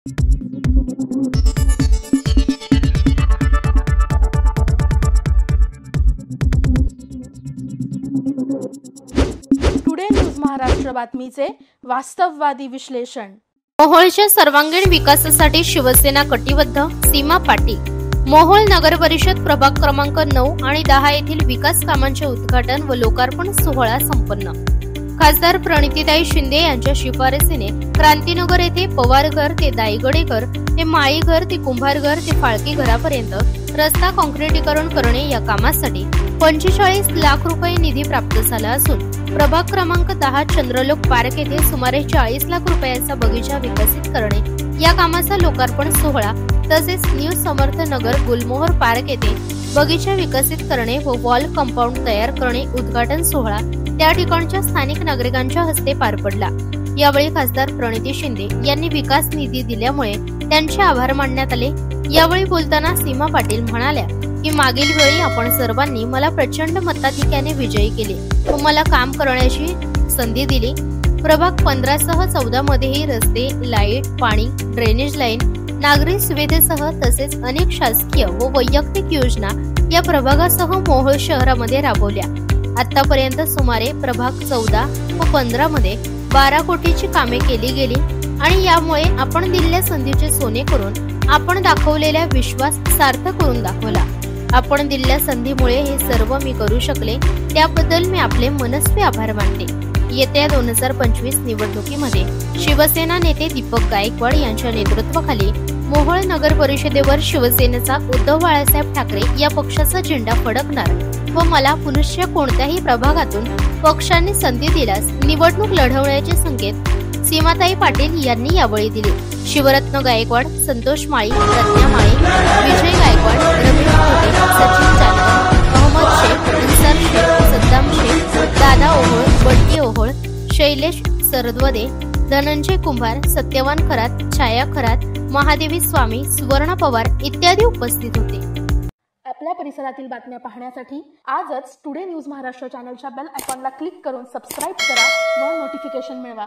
Today news Maharashtra बातमीचे वास्तववादी विश्लेषण। मोहोळच्या सर्वांगीण विकासासाठी शिवसेना कटिबद्ध, सीमा पाटील। मोहोळ नगर परिषद प्रभाग क्रमांक 9 आणि 10 येथील विकास कामांचे उद्घाटन व लोकार्पण सोहळा संपन्न। खासदार प्रणितीताई शिंदे यांच्या शिफारसीने क्रांतीनगर येथे पवारघर ते दाईगडेघर ते माळीघर ते कुंभारघर ते फाळकी घरापर्यंत रस्ता काँक्रिटीकरण करणे या कामासाठी 45 लाख रुपये निधी प्राप्त झाला असून प्रभाग क्रमांक 10 चंद्रलोक पार्क येथे सुमारे 40 लाख रुपयाचा बगीचा विकसित करणे या कामाचा लोकार्पण सोहळा तसेच न्यू समर्थ नगर गुलमोहर पार्क येथे बगीचा विकसित करणे व वॉल कंपाऊंड तयार करणे उद्घाटन सोहळा त्या ठिकाणच्या स्थानिक नागरिकांच्या हस्ते पार पडला। यावेळी खासदार प्रणिती शिंदे यांनी विकास निधी दिल्यामुळे त्यांचे आभार मानण्यात आले। यावेळी बोलताना सीमा पाटील म्हणाल्या की मागील वेळी आपण सर्वांनी मला प्रचंड मताधिक्याने विजयी केले व मला काम करण्याची संधी दिली। प्रभाग 15 सह 14 मध्येही रस्ते, लाईट, पाणी, ड्रेनेज लाईन, नागरी सुविधेसह तसेच अनेक शासकीय व वैयक्तिक योजना या प्रभागासह मोहोळ शहरामध्ये राबवल्या। आतापर्यंत सुमारे प्रभाग 14 व 15 मध्ये 12 कोटीची कामे केली गेली आणि यामुळे आपण दिलेल्या संधीचे सोने करून आपण दाखवलेला विश्वास सार्थक करून दाखवला। आपण दिलेल्या संधीमुळे हे सर्व मी करू शकले त्याबद्दल मी आपले मनस्वी आभार मानते। येत्या 2025 निवडणुकीमध्ये शिवसेना नेते दीपक गायकवाड यांच्या नेतृत्वाखाली मोहोळ नगर परिषदेवर शिवसेनेचा उद्धव बाळासाहेब ठाकरे या पक्षाचा झेंडा फडकणार व मला पुनश्च कोणत्याही प्रभागातून पक्षाने संधी दिल्यास निवडणूक लढवण्याचे संकेत सीमाताई पाटील यांनी यावेळी दिले। शिवरत्न गायकवाड, संतोष माळी, रत्ना माळी, विजय गायकवाड, रमेश खोटे, सचिन जानकर, अहमद शेख, अन्सार शेख, सद्दाम शेख, दादा ओहोळ, बंटी ओहोळ, शैलेश सरदवदे, धनंजय कुंभार, सत्यवान खरात, छाया खरात, महादेवी स्वामी, सुवर्ण पवार इत्यादी उपस्थित होते। आपल्या परिसरातील बातम्या पाहण्यासाठी आजच टुडे न्यूज महाराष्ट्र चॅनलच्या बेल आयकॉनला क्लिक करून सबस्क्राइब करा व नोटिफिकेशन मिळवा।